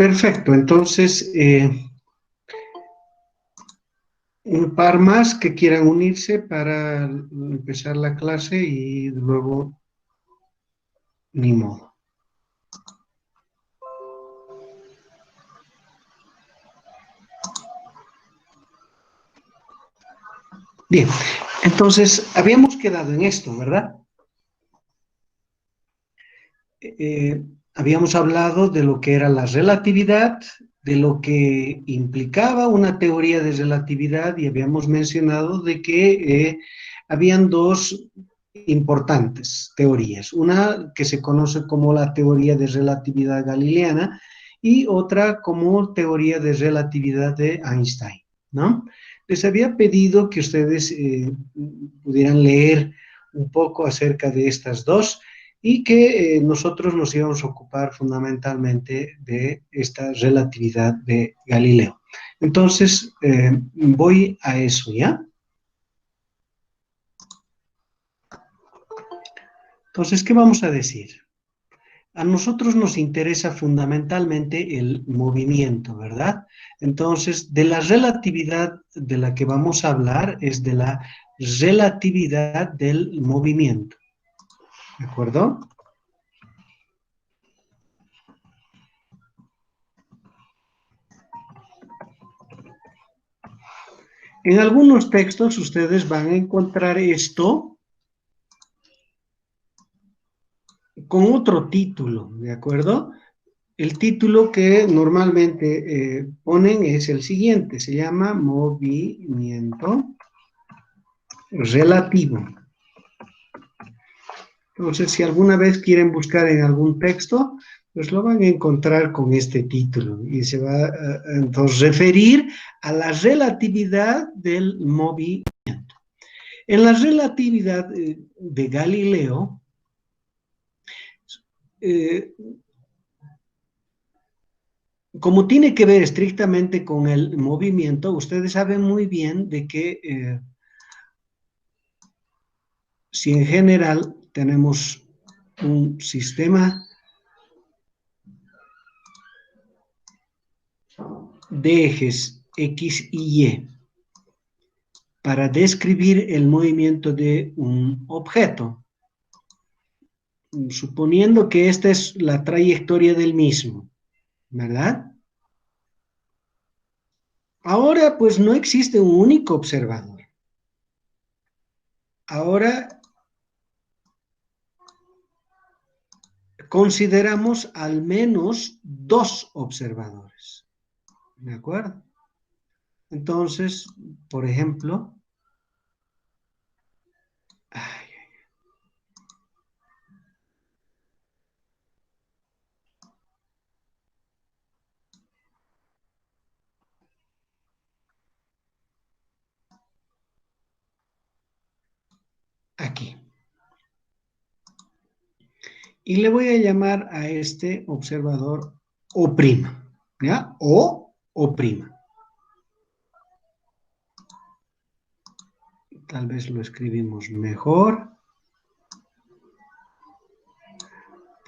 Perfecto, entonces, un par más que quieran unirse para empezar la clase y luego, ni modo. Bien, entonces, habíamos quedado en esto, ¿verdad? Habíamos hablado de lo que era la relatividad, de lo que implicaba una teoría de relatividad y habíamos mencionado de que habían dos importantes teorías, una que se conoce como la teoría de relatividad galileana y otra como teoría de relatividad de Einstein, ¿no? Les había pedido que ustedes pudieran leer un poco acerca de estas dos y que nosotros nos íbamos a ocupar fundamentalmente de esta relatividad de Galileo. Entonces, voy a eso, ¿ya? Entonces, ¿qué vamos a decir? A nosotros nos interesa fundamentalmente el movimiento, ¿verdad? Entonces, de la relatividad de la que vamos a hablar es de la relatividad del movimiento, ¿de acuerdo? En algunos textos ustedes van a encontrar esto con otro título, ¿de acuerdo? El título que normalmente ponen es el siguiente, se llama movimiento relativo. Entonces, si alguna vez quieren buscar en algún texto, pues lo van a encontrar con este título y se va a entonces referir a la relatividad del movimiento. En la relatividad de Galileo, eh, como tiene que ver estrictamente con el movimiento, ustedes saben muy bien de que si en general tenemos un sistema de ejes X y Y para describir el movimiento de un objeto, suponiendo que esta es la trayectoria del mismo, ¿verdad? Ahora, pues no existe un único observador. Ahora consideramos al menos dos observadores, ¿de acuerdo? Entonces, por ejemplo, aquí. Y le voy a llamar a este observador O', ¿ya? O'. Tal vez lo escribimos mejor,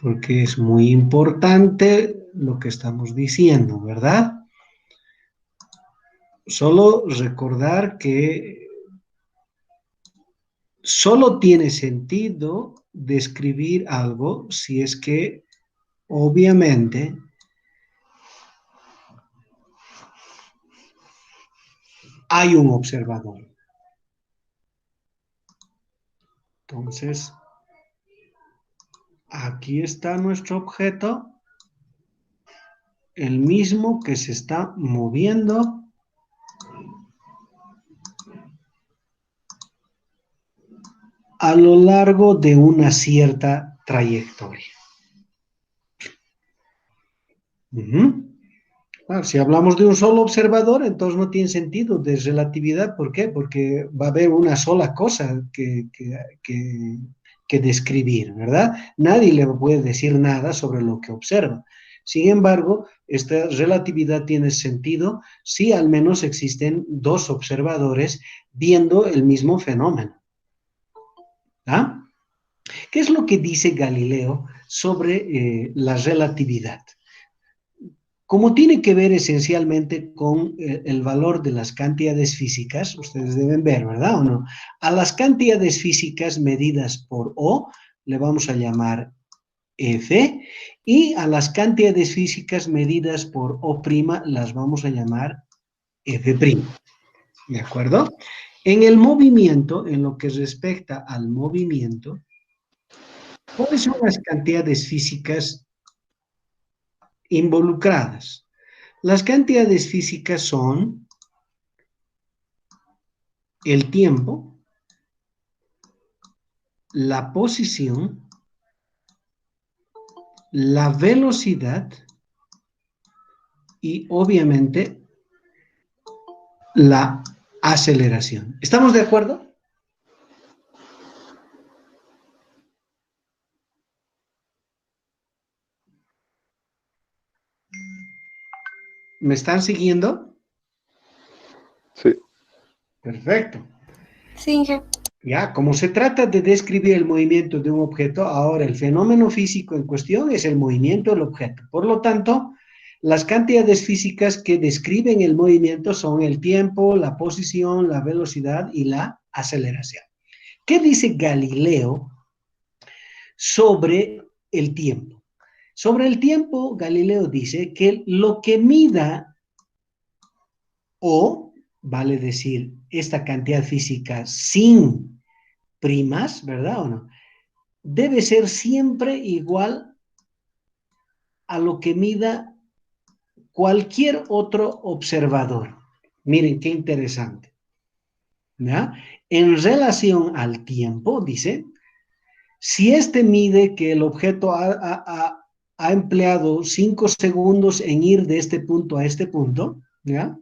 porque es muy importante lo que estamos diciendo, ¿verdad? Solo recordar que solo tiene sentido describir algo si es que, obviamente, hay un observador. Entonces, aquí está nuestro objeto, el mismo que se está moviendo a lo largo de una cierta trayectoria. Claro, si hablamos de un solo observador, entonces no tiene sentido de relatividad. ¿Por qué? Porque va a haber una sola cosa que describir, ¿verdad? Nadie le puede decir nada sobre lo que observa. Sin embargo, esta relatividad tiene sentido si al menos existen dos observadores viendo el mismo fenómeno. ¿Ah? ¿Qué es lo que dice Galileo sobre la relatividad? Como tiene que ver esencialmente con el valor de las cantidades físicas, ustedes deben ver, ¿verdad o no? A las cantidades físicas medidas por O le vamos a llamar F, y a las cantidades físicas medidas por O' las vamos a llamar F', ¿de acuerdo? En el movimiento, en lo que respecta al movimiento, ¿cuáles son las cantidades físicas involucradas? Las cantidades físicas son el tiempo, la posición, la velocidad y obviamente la aceleración. ¿Estamos de acuerdo? ¿Me están siguiendo? Sí. Perfecto. Sí, jefe. Ya, como se trata de describir el movimiento de un objeto, ahora el fenómeno físico en cuestión es el movimiento del objeto. Por lo tanto, las cantidades físicas que describen el movimiento son el tiempo, la posición, la velocidad y la aceleración. ¿Qué dice Galileo sobre el tiempo? Sobre el tiempo, Galileo dice que lo que mida o, vale decir, esta cantidad física sin primas, ¿verdad o no? Debe ser siempre igual a lo que mida cualquier otro observador. Miren qué interesante. ¿Ya? En relación al tiempo, dice, si este mide que el objeto ha empleado 5 segundos en ir de este punto a este punto, ¿ya?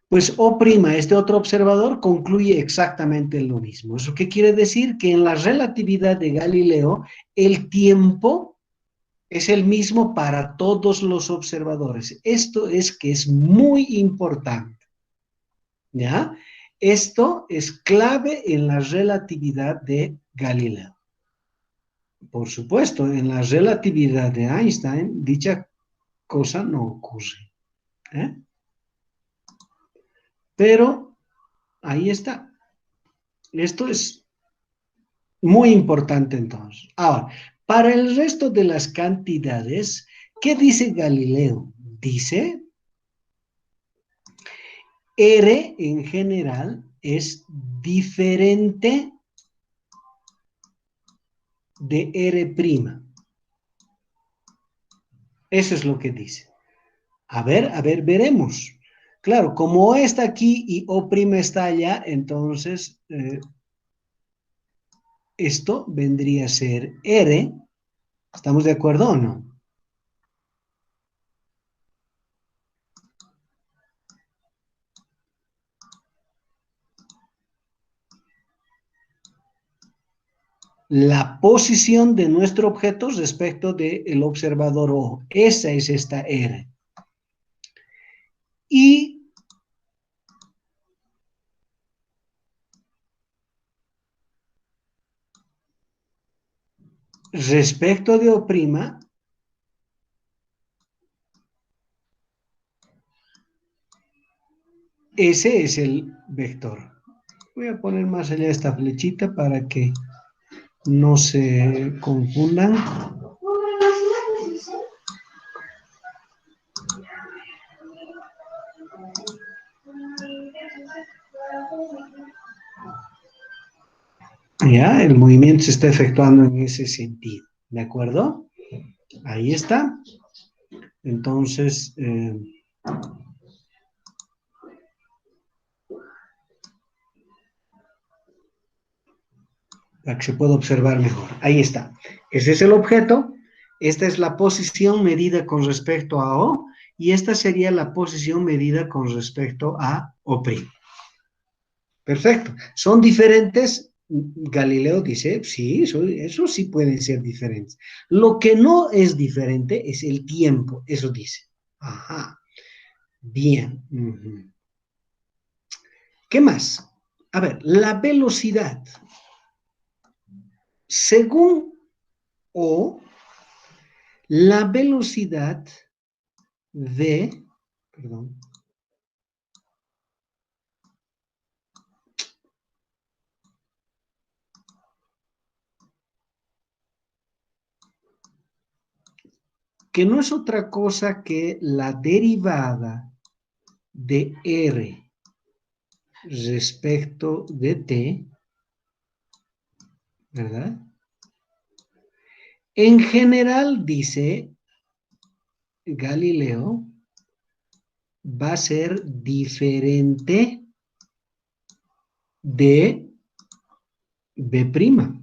Pues O', este otro observador, concluye exactamente lo mismo. ¿Eso qué quiere decir? Que en la relatividad de Galileo, el tiempo es el mismo para todos los observadores. Esto es que es muy importante, ¿ya? Esto es clave en la relatividad de Galileo. Por supuesto, en la relatividad de Einstein, dicha cosa no ocurre, ¿eh? Pero ahí está. Esto es muy importante entonces. Ahora, para el resto de las cantidades, ¿qué dice Galileo? Dice, R en general es diferente de R'. Eso es lo que dice. A ver, veremos. Claro, como O está aquí y O' está allá, entonces esto vendría a ser R. ¿Estamos de acuerdo o no? La posición de nuestro objeto respecto del observador O. Esa es esta R. Y respecto de O', ese es el vector. Voy a poner más allá esta flechita para que no se confundan. Ya, el movimiento se está efectuando en ese sentido, ¿de acuerdo? Ahí está. Entonces, para que se pueda observar mejor. Ahí está. Ese es el objeto. Esta es la posición medida con respecto a O, y esta sería la posición medida con respecto a O'. Perfecto. ¿Son diferentes? Galileo dice, sí, eso sí pueden ser diferentes. Lo que no es diferente es el tiempo, eso dice. Ajá. Bien. ¿Qué más? A ver, la velocidad. Según O, la velocidad de, perdón, que no es otra cosa que la derivada de R respecto de T, ¿verdad? En general, dice Galileo, va a ser diferente de B'.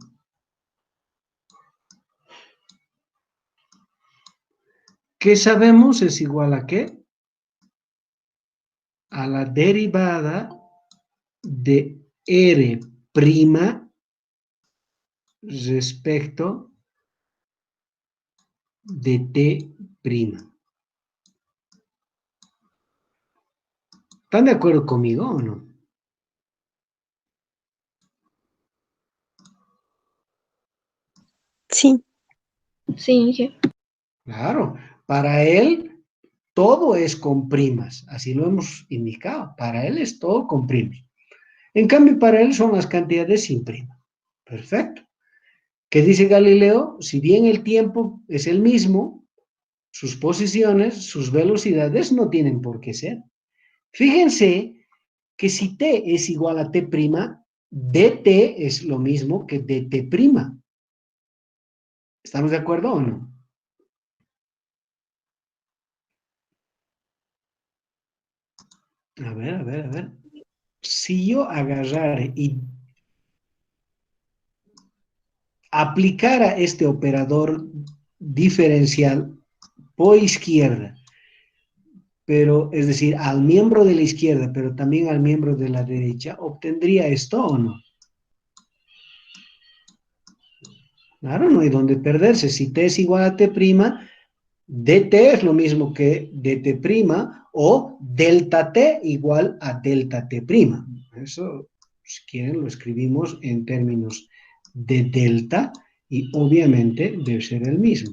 ¿Qué sabemos es igual a qué? A la derivada de R' respecto de T'. ¿Están de acuerdo conmigo o no? Sí. Sí, Claro, para él todo es con primas, así lo hemos indicado, para él es todo con primas. En cambio, para él son las cantidades sin prima. Perfecto. ¿Qué dice Galileo? Si bien el tiempo es el mismo, sus posiciones, sus velocidades no tienen por qué ser. Fíjense que si t es igual a t', dt es lo mismo que dt'. ¿Estamos de acuerdo o no? A ver, a ver, a ver. Si yo agarrara y aplicara este operador diferencial por izquierda, pero es decir, al miembro de la izquierda, pero también al miembro de la derecha, ¿obtendría esto o no? Claro, no hay donde perderse. Si t es igual a t', dt es lo mismo que dt' o delta t igual a delta t'. Eso, si quieren, lo escribimos en términos de delta y obviamente debe ser el mismo.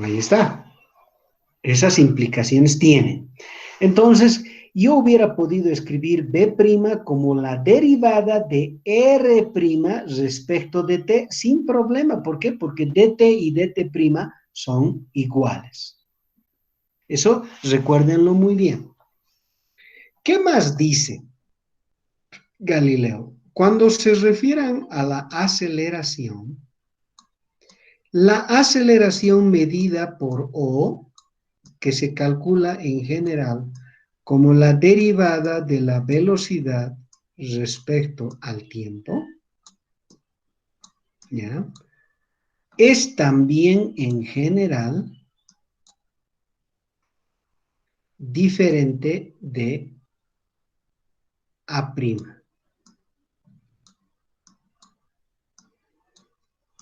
Ahí está. Esas implicaciones tienen. Entonces, yo hubiera podido escribir B' como la derivada de R' respecto de T sin problema. ¿Por qué? Porque dt y dt' son iguales. Eso recuérdenlo muy bien. ¿Qué más dice Galileo? Cuando se refieren a la aceleración medida por O, que se calcula en general como la derivada de la velocidad respecto al tiempo, ¿ya? Es también en general diferente de A',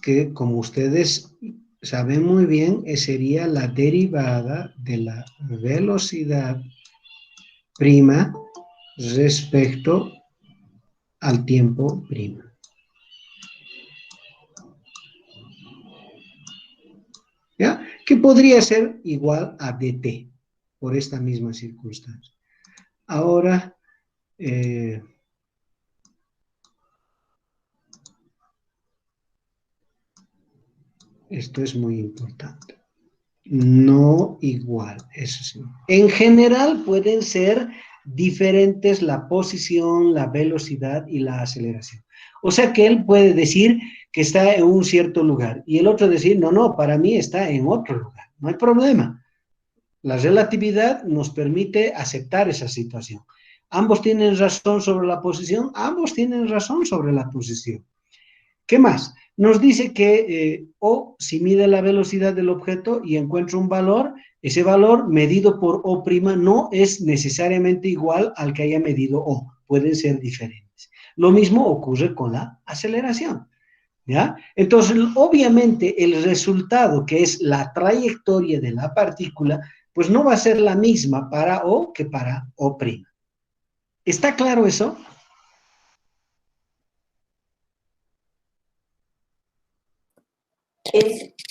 que como ustedes saben muy bien, sería la derivada de la velocidad prima respecto al tiempo prima. ¿Ya? Que podría ser igual a dt, por esta misma circunstancia. Ahora, esto es muy importante. No igual, eso sí. En general pueden ser diferentes la posición, la velocidad y la aceleración. O sea que él puede decir que está en un cierto lugar y el otro decir, no, no, para mí está en otro lugar. No hay problema. La relatividad nos permite aceptar esa situación. ¿Ambos tienen razón sobre la posición? Ambos tienen razón sobre la posición. ¿Qué más? Nos dice que O, si mide la velocidad del objeto y encuentra un valor, ese valor medido por O' no es necesariamente igual al que haya medido O, pueden ser diferentes. Lo mismo ocurre con la aceleración, ¿ya? Entonces, obviamente, el resultado, que es la trayectoria de la partícula, pues no va a ser la misma para O que para O'. ¿Está claro eso?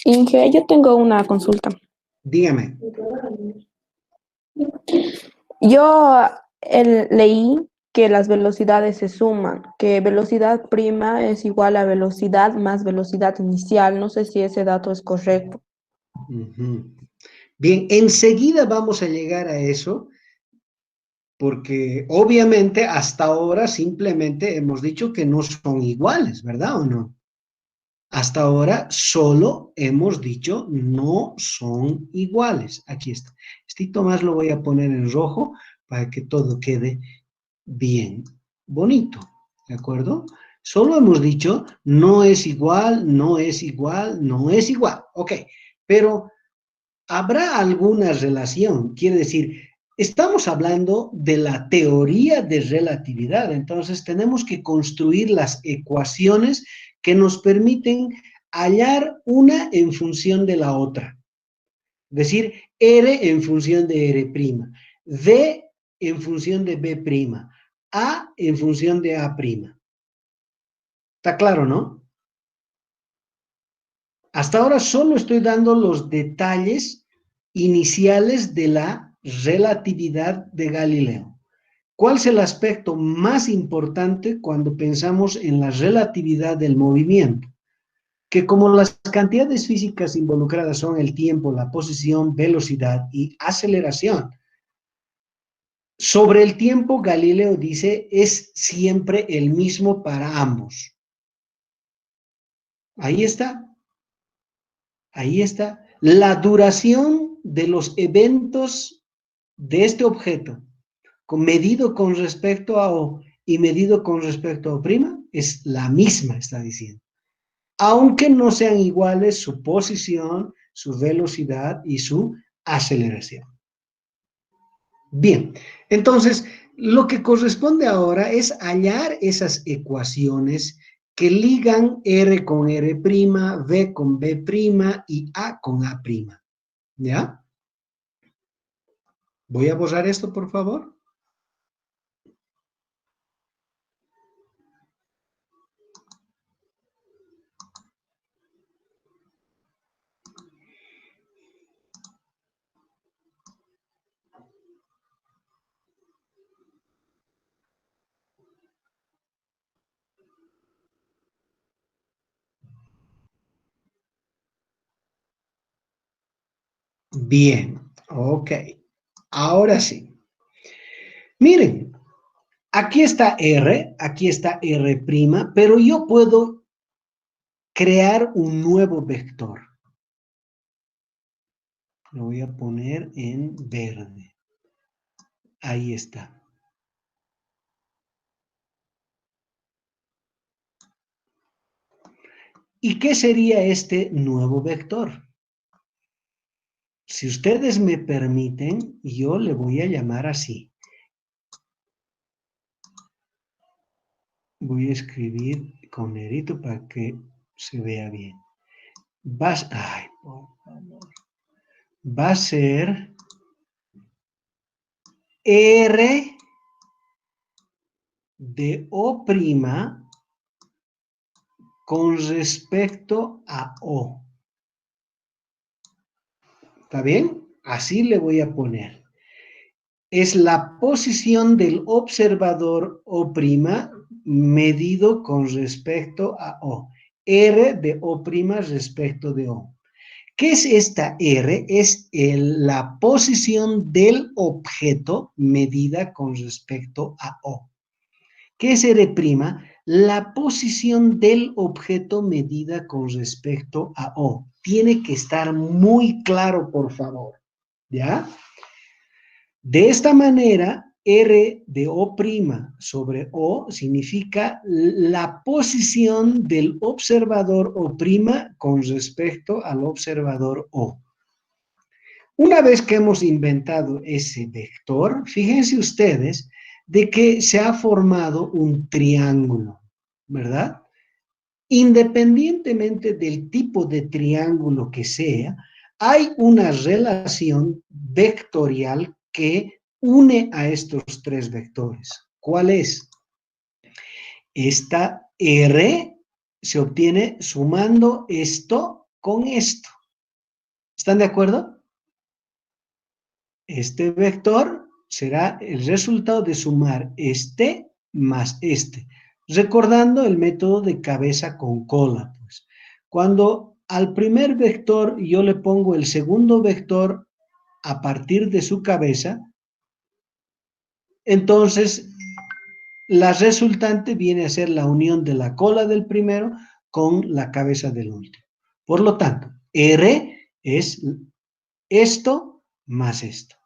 Inge, yo tengo una consulta. Dígame. Yo leí que las velocidades se suman, que velocidad prima es igual a velocidad más velocidad inicial. No sé si ese dato es correcto. Ujú. Bien, enseguida vamos a llegar a eso, porque obviamente hasta ahora simplemente hemos dicho que no son iguales, ¿verdad o no? Hasta ahora solo hemos dicho no son iguales. Aquí está. Esto más lo voy a poner en rojo para que todo quede bien bonito, ¿de acuerdo? Solo hemos dicho no es igual, no es igual, no es igual. Ok, pero ¿habrá alguna relación? Quiere decir, estamos hablando de la teoría de relatividad, entonces tenemos que construir las ecuaciones que nos permiten hallar una en función de la otra. Es decir, R en función de R', D en función de B', A en función de A'. ¿Está claro, no? Hasta ahora solo estoy dando los detalles iniciales de la relatividad de Galileo. ¿Cuál es el aspecto más importante cuando pensamos en la relatividad del movimiento? Que como las cantidades físicas involucradas son el tiempo, la posición, velocidad y aceleración, sobre el tiempo Galileo dice es siempre el mismo para ambos. Ahí está. Ahí está. La duración de los eventos de este objeto, medido con respecto a O y medido con respecto a O', es la misma, está diciendo. Aunque no sean iguales su posición, su velocidad y su aceleración. Bien, entonces, lo que corresponde ahora es hallar esas ecuaciones que ligan R con R', B con B' y A con A'. ¿Ya? Voy a borrar esto, por favor. Bien, ok. Ahora sí. Miren, aquí está R', pero yo puedo crear un nuevo vector. Lo voy a poner en verde. Ahí está. ¿Y qué sería este nuevo vector? Si ustedes me permiten, yo le voy a llamar así. Voy a escribir con negrito para que se vea bien. Ay, por favor. Va a ser R de O' con respecto a O. ¿Está bien? Así le voy a poner. Es la posición del observador O' medido con respecto a O. R de O' respecto de O. ¿Qué es esta R? Es la posición del objeto medida con respecto a O. ¿Qué es R'? La posición del objeto medida con respecto a O. Tiene que estar muy claro, por favor. ¿Ya? De esta manera, R de O' sobre O significa la posición del observador O' con respecto al observador O. Una vez que hemos inventado ese vector, fíjense ustedes de que se ha formado un triángulo, ¿verdad? Independientemente del tipo de triángulo que sea, hay una relación vectorial que une a estos tres vectores. ¿Cuál es? Esta R se obtiene sumando esto con esto. ¿Están de acuerdo? Este vector será el resultado de sumar este más este. Recordando el método de cabeza con cola, pues. Cuando al primer vector yo le pongo el segundo vector a partir de su cabeza, entonces la resultante viene a ser la unión de la cola del primero con la cabeza del último. Por lo tanto, R es esto más esto,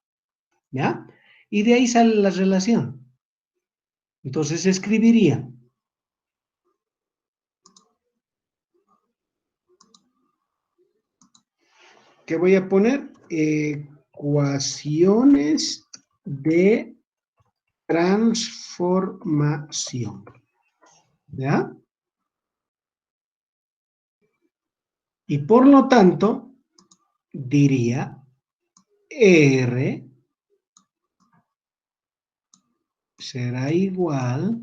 ¿ya? Y de ahí sale la relación. Entonces escribiría que voy a poner ecuaciones de transformación, ¿ya? Y por lo tanto, diría R será igual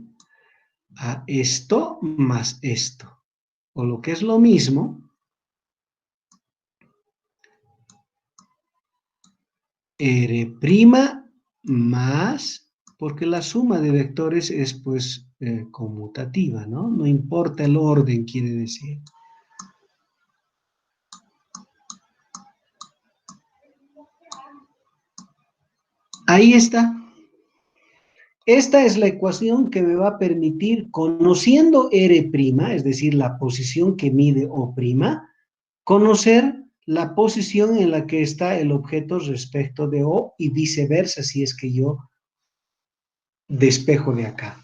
a esto más esto. O lo que es lo mismo, R' más, porque la suma de vectores es pues conmutativa, ¿no? No importa el orden, quiere decir. Ahí está. Esta es la ecuación que me va a permitir, conociendo R', es decir, la posición que mide O', conocer la posición en la que está el objeto respecto de O y viceversa si es que yo despejo de acá.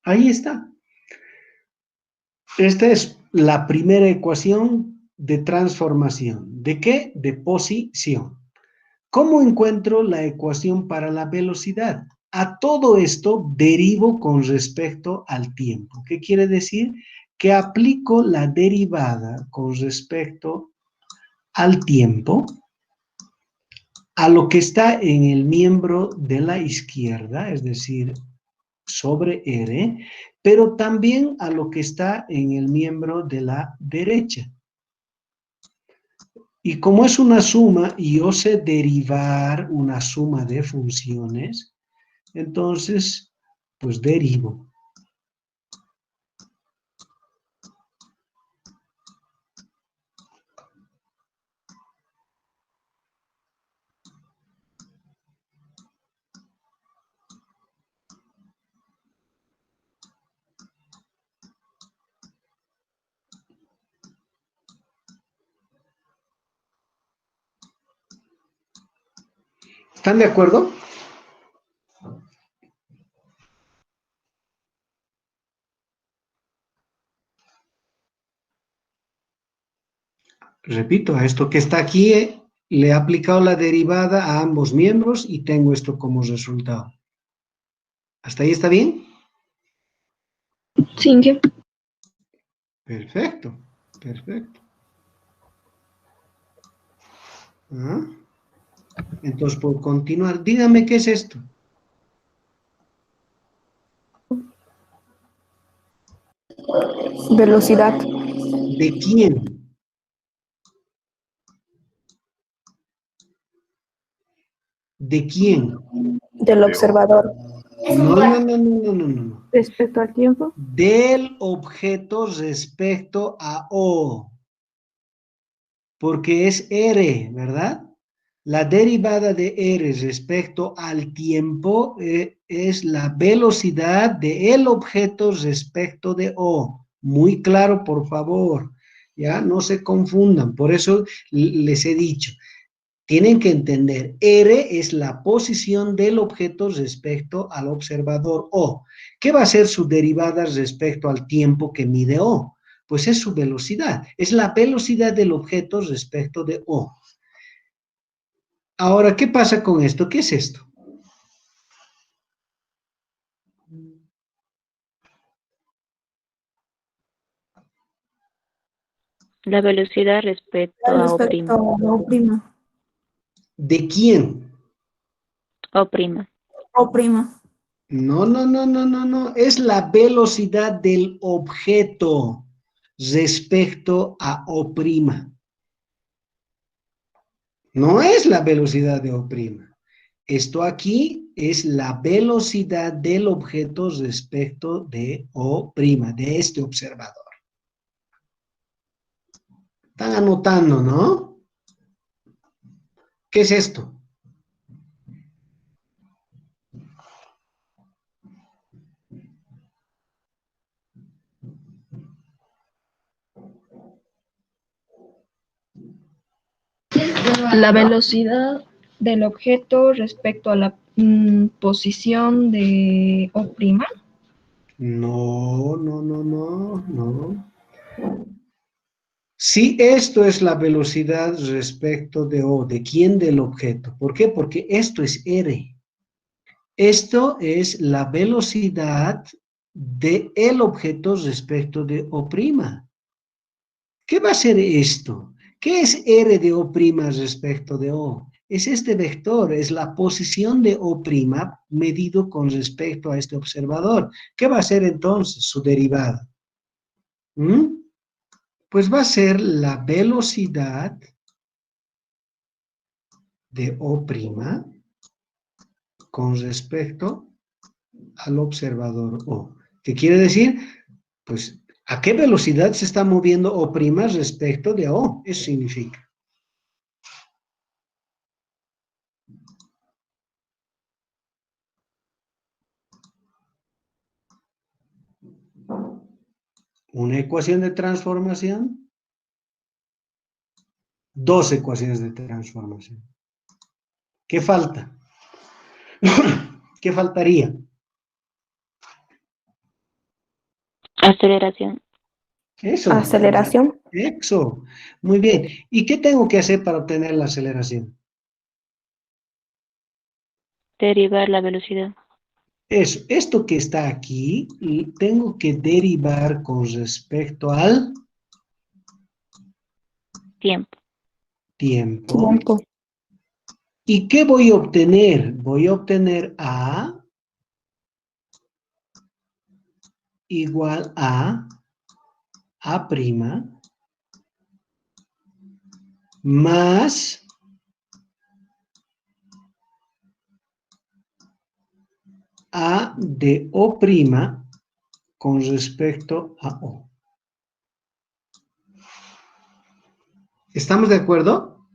Ahí está. Esta es la primera ecuación de transformación. ¿De qué? De posición. ¿Cómo encuentro la ecuación para la velocidad? A todo esto derivo con respecto al tiempo. ¿Qué quiere decir? Que aplico la derivada con respecto al tiempo a lo que está en el miembro de la izquierda, es decir, sobre R, pero también a lo que está en el miembro de la derecha. Y como es una suma y yo sé derivar una suma de funciones, entonces, pues derivo. ¿Están de acuerdo? Repito, a esto que está aquí le he aplicado la derivada a ambos miembros y tengo esto como resultado. ¿Hasta ahí está bien? Sí. Perfecto, perfecto. ¿Ah? Entonces, por continuar, dígame qué es esto. Velocidad. ¿De quién? ¿De quién? Del observador. No, no, no, no, no, no, no. Respecto al tiempo. Del objeto respecto a O. Porque es R, ¿verdad? La derivada de R respecto al tiempo es la velocidad del objeto respecto de O. Muy claro, por favor. Ya, no se confundan. Por eso les he dicho, tienen que entender, R es la posición del objeto respecto al observador O. ¿Qué va a ser su derivada respecto al tiempo que mide O? Pues es su velocidad, es la velocidad del objeto respecto de O. Ahora, ¿qué pasa con esto? ¿Qué es esto? La velocidad respecto a O'. Respecto a O'. ¿De quién? O'. O'. No, no, no, no, no, no. Es la velocidad del objeto respecto a O'. No es la velocidad de O'. Esto aquí es la velocidad del objeto respecto de O', de este observador. Están anotando, ¿no? ¿Qué es esto? La velocidad del objeto respecto a la posición de O'. No, no, no, no, no. Si esto es la velocidad respecto de O, ¿de quién? Del objeto. ¿Por qué? Porque esto es R. Esto es la velocidad del objeto respecto de O'. ¿Qué va a ser esto? ¿Qué es R de O' respecto de O? Es este vector, es la posición de O' medido con respecto a este observador. ¿Qué va a ser entonces su derivada? Pues va a ser la velocidad de O' con respecto al observador O. ¿Qué quiere decir? Pues, ¿a qué velocidad se está moviendo O' respecto de O? Eso significa. Una ecuación de transformación, dos ecuaciones de transformación. ¿Qué falta? ¿Qué faltaría? Aceleración. Eso. Aceleración. Eso. Muy bien. ¿Y qué tengo que hacer para obtener la aceleración? Derivar la velocidad. Eso. Esto que está aquí, tengo que derivar con respecto al Tiempo. tiempo. Tiempo. ¿Y qué voy a obtener? Voy a obtener A igual a A' más A de O' con respecto a O. ¿Estamos de acuerdo?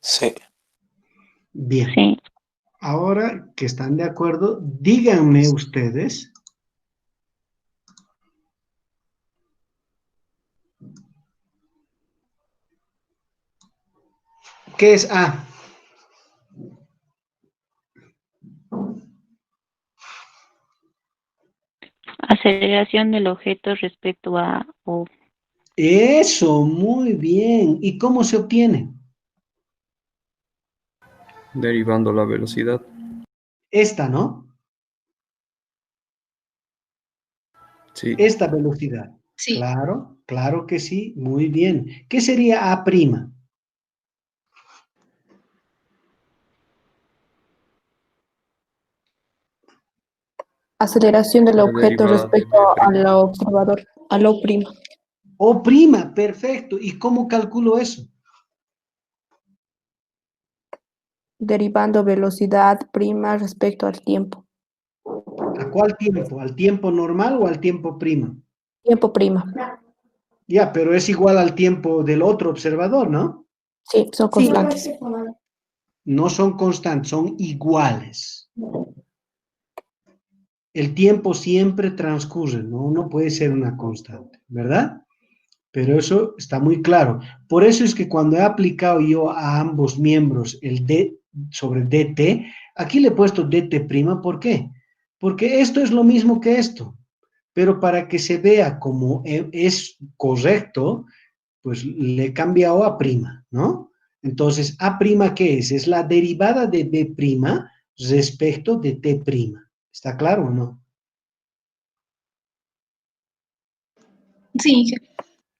Sí. Bien. Sí. Ahora que están de acuerdo, díganme ustedes ¿qué es A? Aceleración del objeto respecto a O. Eso, muy bien. ¿Y cómo se obtiene? Derivando la velocidad. Esta, ¿no? Sí. Esta velocidad. Sí. Claro, claro que sí. Muy bien. ¿Qué sería A'? Aceleración del La objeto derivada de respecto B'. al observador, al O'. O', perfecto. ¿Y cómo calculo eso? Derivando velocidad prima respecto al tiempo. ¿A cuál tiempo? ¿Al tiempo normal o al tiempo prima? Tiempo prima. Ya, pero es igual al tiempo del otro observador, ¿no? Sí, son constantes. No son constantes, son iguales. El tiempo siempre transcurre, ¿no? No puede ser una constante, ¿verdad? Pero eso está muy claro. Por eso es que cuando he aplicado yo a ambos miembros el D sobre dt, aquí le he puesto dt', ¿por qué? Porque esto es lo mismo que esto, pero para que se vea como es correcto, pues le he cambiado a prima, ¿no? Entonces, A', ¿qué es? Es la derivada de B' respecto de T'. ¿Está claro o no? Sí.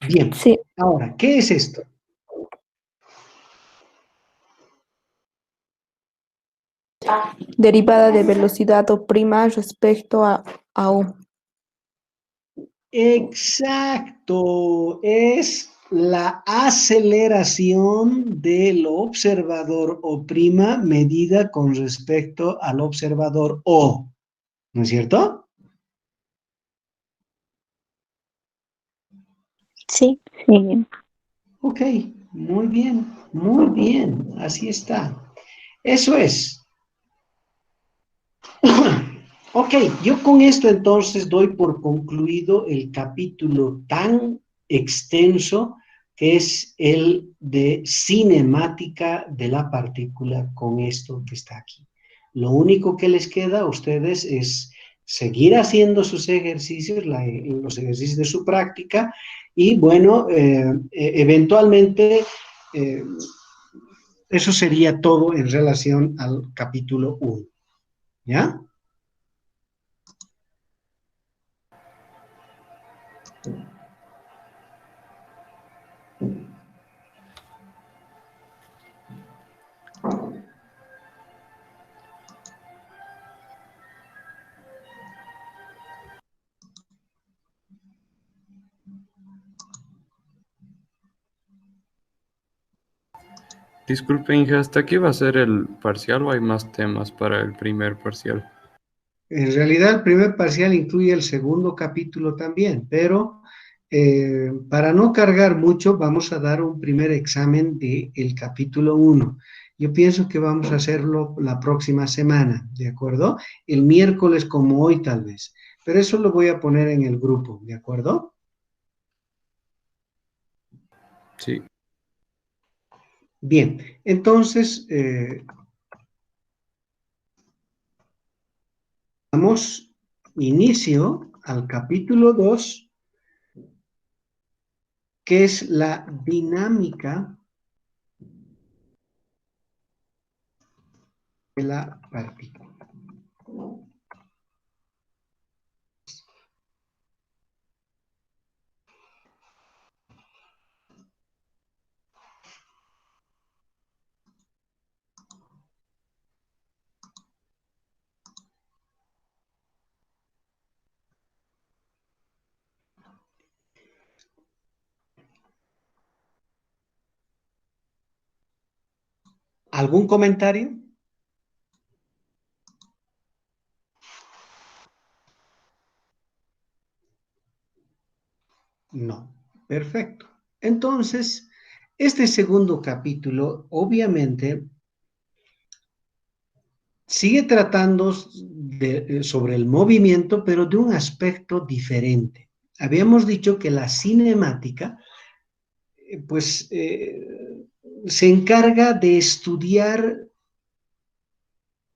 Bien. Sí. Ahora, ¿qué es esto? Derivada de velocidad O' respecto a A U. Exacto, es la aceleración del observador O' medida con respecto al observador O, ¿no es cierto? Sí. Sí. Ok, muy bien, así está. Eso es. Ok, yo con esto entonces doy por concluido el capítulo tan extenso que es el de cinemática de la partícula con esto que está aquí. Lo único que les queda a ustedes es seguir haciendo sus ejercicios, los ejercicios de su práctica y bueno, eventualmente eh, eso sería todo en relación al capítulo 1. ¿Ya? Disculpe, Inge, ¿hasta aquí va a ser el parcial o hay más temas para el primer parcial? En realidad, el primer parcial incluye el segundo capítulo también, pero para no cargar mucho, vamos a dar un primer examen del capítulo 1. Yo pienso que vamos a hacerlo la próxima semana, ¿de acuerdo? El miércoles como hoy tal vez, pero eso lo voy a poner en el grupo, ¿de acuerdo? Sí. Bien, entonces damos inicio al capítulo 2, que es la dinámica de la partícula. ¿Algún comentario? No. Perfecto. Entonces, este segundo capítulo, obviamente, sigue tratando sobre el movimiento, pero de un aspecto diferente. Habíamos dicho que la cinemática, pues, se encarga de estudiar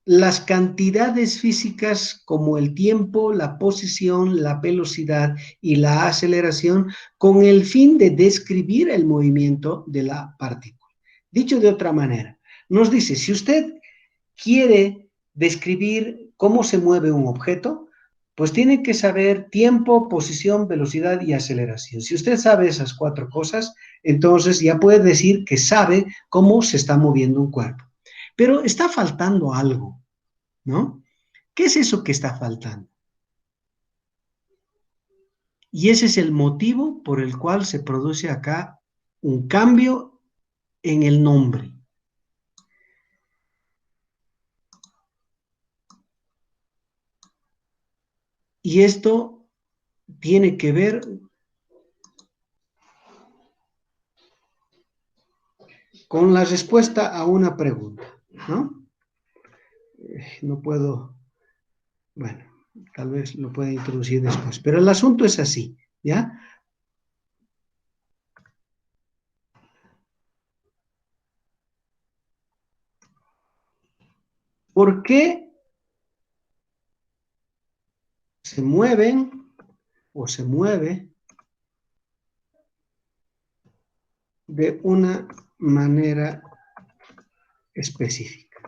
las cantidades físicas como el tiempo, la posición, la velocidad y la aceleración con el fin de describir el movimiento de la partícula. Dicho de otra manera, nos dice, si usted quiere describir cómo se mueve un objeto, pues tiene que saber tiempo, posición, velocidad y aceleración. Si usted sabe esas 4 cosas, entonces ya puede decir que sabe cómo se está moviendo un cuerpo. Pero está faltando algo, ¿no? ¿Qué es eso que está faltando? Y ese es el motivo por el cual se produce acá un cambio en el nombre. Y esto tiene que ver con la respuesta a una pregunta, ¿no? No puedo, bueno, tal vez lo pueda introducir después, pero el asunto es así, ¿ya? ¿Por qué se mueven o se mueve de una manera específica?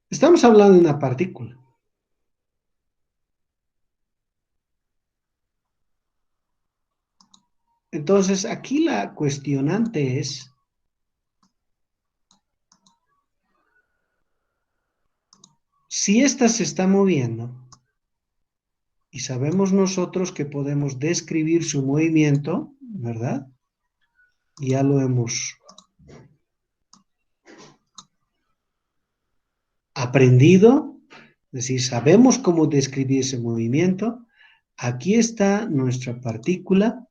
Estamos hablando de una partícula. Entonces, aquí la cuestionante es, Si ésta se está moviendo y sabemos nosotros que podemos describir su movimiento, ¿verdad? Ya lo hemos aprendido, es decir, sabemos cómo describir ese movimiento. Aquí está nuestra partícula.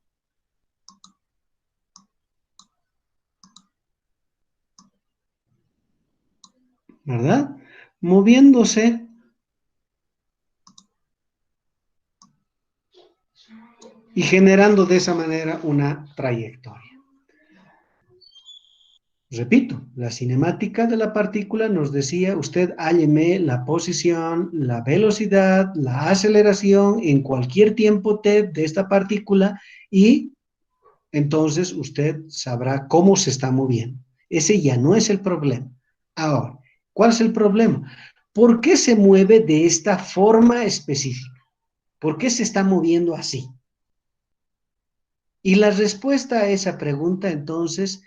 ¿Verdad? Moviéndose y generando de esa manera una trayectoria. Repito, la cinemática de la partícula nos decía, usted hálleme la posición, la velocidad, la aceleración en cualquier tiempo t de esta partícula y entonces usted sabrá cómo se está moviendo. Ese ya no es el problema. Ahora, ¿cuál es el problema? ¿Por qué se mueve de esta forma específica? ¿Por qué se está moviendo así? Y la respuesta a esa pregunta, entonces,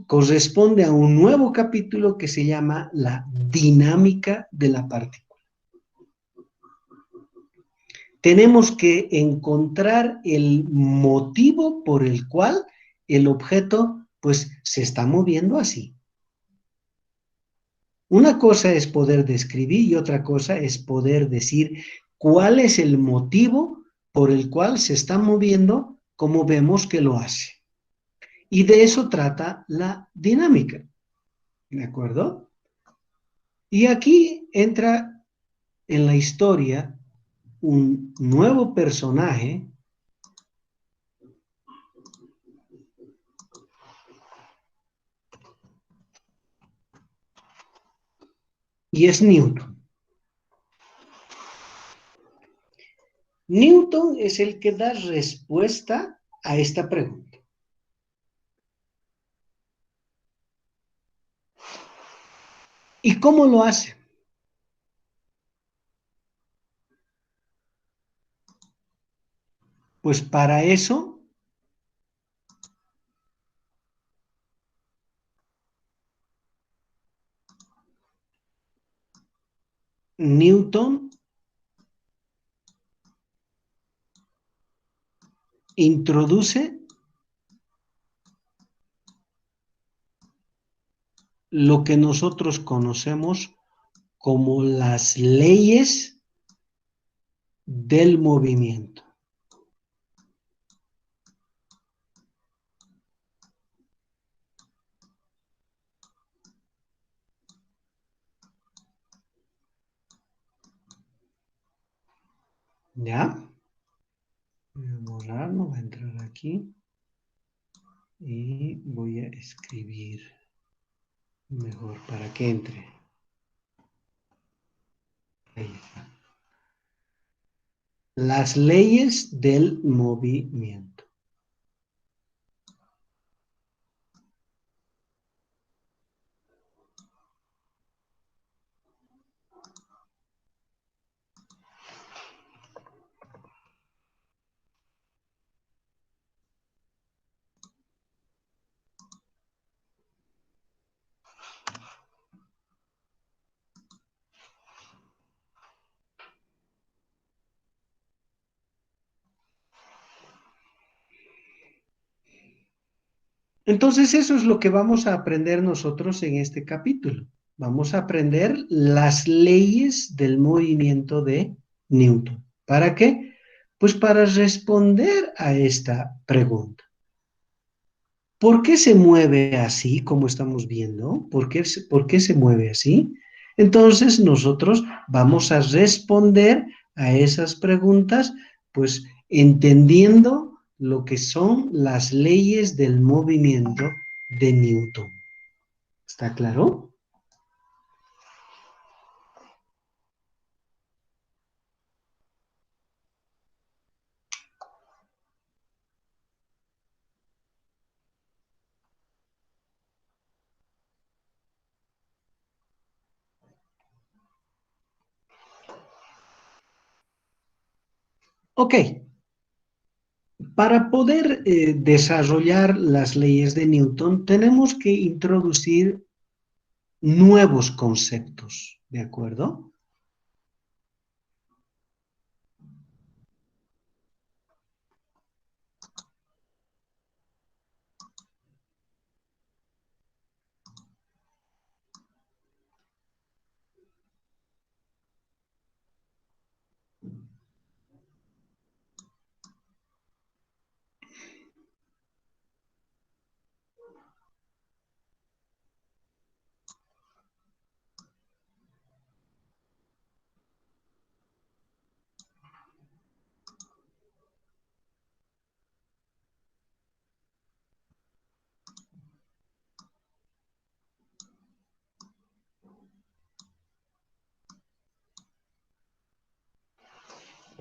corresponde a un nuevo capítulo que se llama la dinámica de la partícula. Tenemos que encontrar el motivo por el cual el objeto, pues, se está moviendo así. Una cosa es poder describir y otra cosa es poder decir cuál es el motivo por el cual se está moviendo como vemos que lo hace. Y de eso trata la dinámica. ¿De acuerdo? Y aquí entra en la historia un nuevo personaje y es Newton. Newton es el que da respuesta a esta pregunta. ¿Y cómo lo hace? Pues para eso Newton introduce lo que nosotros conocemos como las leyes del movimiento. ¿Ya? Voy a borrar, no va a entrar aquí. Y voy a escribir mejor para que entre. Ahí está. Las leyes del movimiento. Entonces eso es lo que vamos a aprender nosotros en este capítulo. Vamos a aprender las leyes del movimiento de Newton. ¿Para qué? Pues para responder a esta pregunta. ¿Por qué se mueve así, como estamos viendo? ¿Por qué se mueve así? Entonces nosotros vamos a responder a esas preguntas, pues entendiendo lo que son las leyes del movimiento de Newton. ¿Está claro? Ok. Para poder desarrollar las leyes de Newton, tenemos que introducir nuevos conceptos, ¿de acuerdo?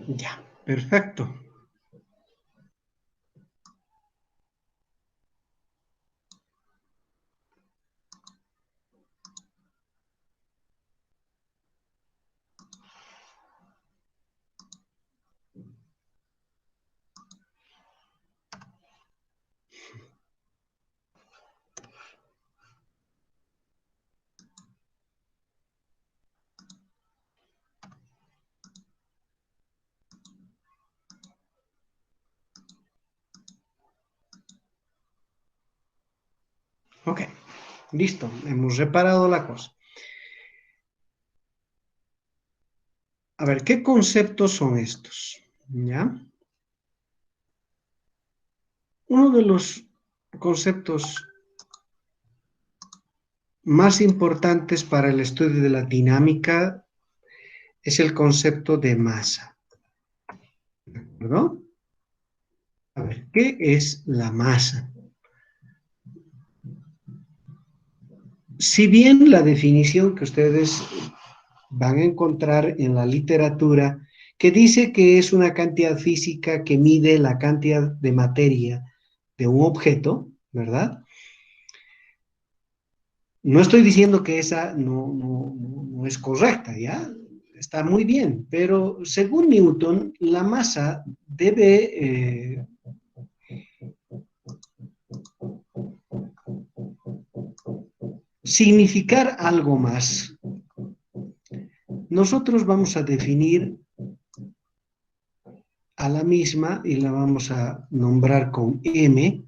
Ya, perfecto. Ok, listo, hemos reparado la cosa. A ver, ¿qué conceptos son estos? ¿Ya? Uno de los conceptos más importantes para el estudio de la dinámica es el concepto de masa. ¿De acuerdo? A ver, ¿qué es la masa? Si bien la definición que ustedes van a encontrar en la literatura, que dice que es una cantidad física que mide la cantidad de materia de un objeto, ¿verdad? No estoy diciendo que esa no es correcta, ¿ya? Está muy bien, pero según Newton, la masa debe significar algo más. Nosotros vamos a definir a la misma y la vamos a nombrar con M.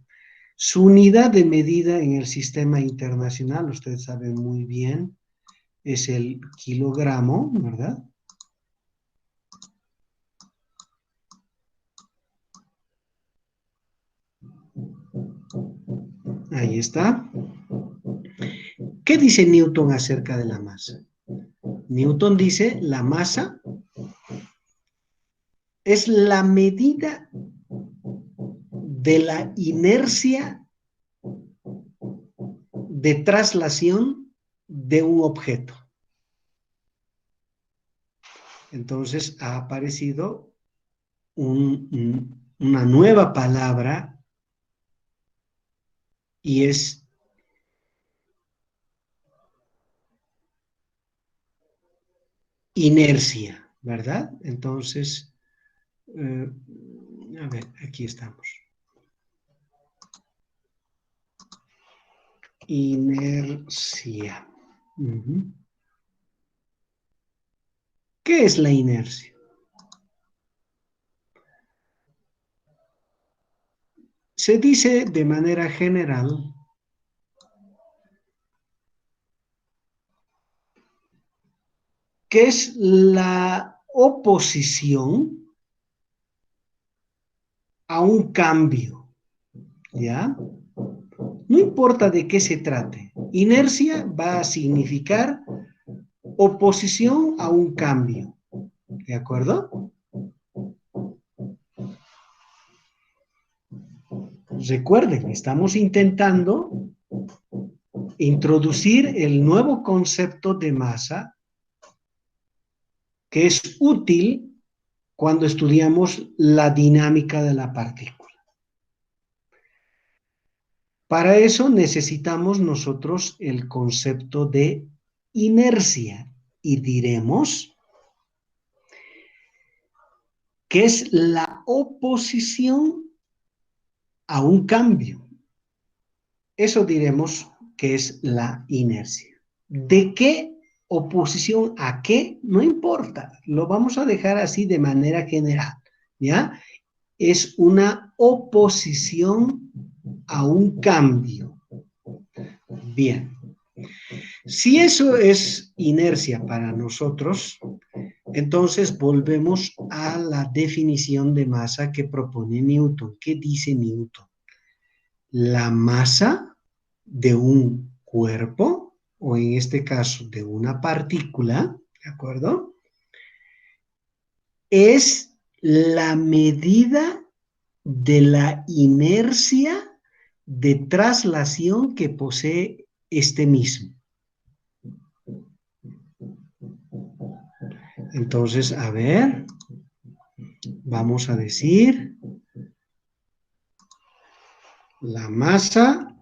Su unidad de medida en el sistema internacional, ustedes saben muy bien, es el kilogramo, ¿verdad? Ahí está. ¿Qué dice Newton acerca de la masa? Newton dice, la masa es la medida de la inercia de traslación de un objeto. Entonces ha aparecido una nueva palabra y es inercia, ¿verdad? Entonces, a ver, aquí estamos. Inercia. ¿Qué es la inercia? Se dice de manera general que es la oposición a un cambio, ¿ya? No importa de qué se trate, inercia va a significar oposición a un cambio, ¿de acuerdo? Recuerden, estamos intentando introducir el nuevo concepto de masa que es útil cuando estudiamos la dinámica de la partícula. Para eso necesitamos nosotros el concepto de inercia y diremos que es la oposición a un cambio. Eso diremos que es la inercia. ¿De qué oposición a qué? No importa, lo vamos a dejar así de manera general, ¿ya? Es una oposición a un cambio. Bien. Si eso es inercia para nosotros, entonces volvemos a la definición de masa que propone Newton. ¿Qué dice Newton? La masa de un cuerpo, o en este caso de una partícula, ¿de acuerdo? Es la medida de la inercia de traslación que posee este mismo. Entonces, a ver, vamos a decir, la masa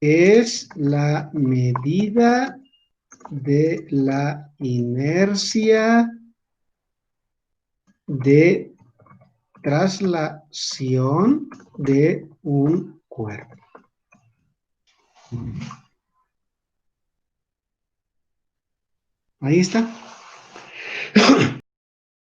es la medida de la inercia de traslación de un cuerpo. Ahí está.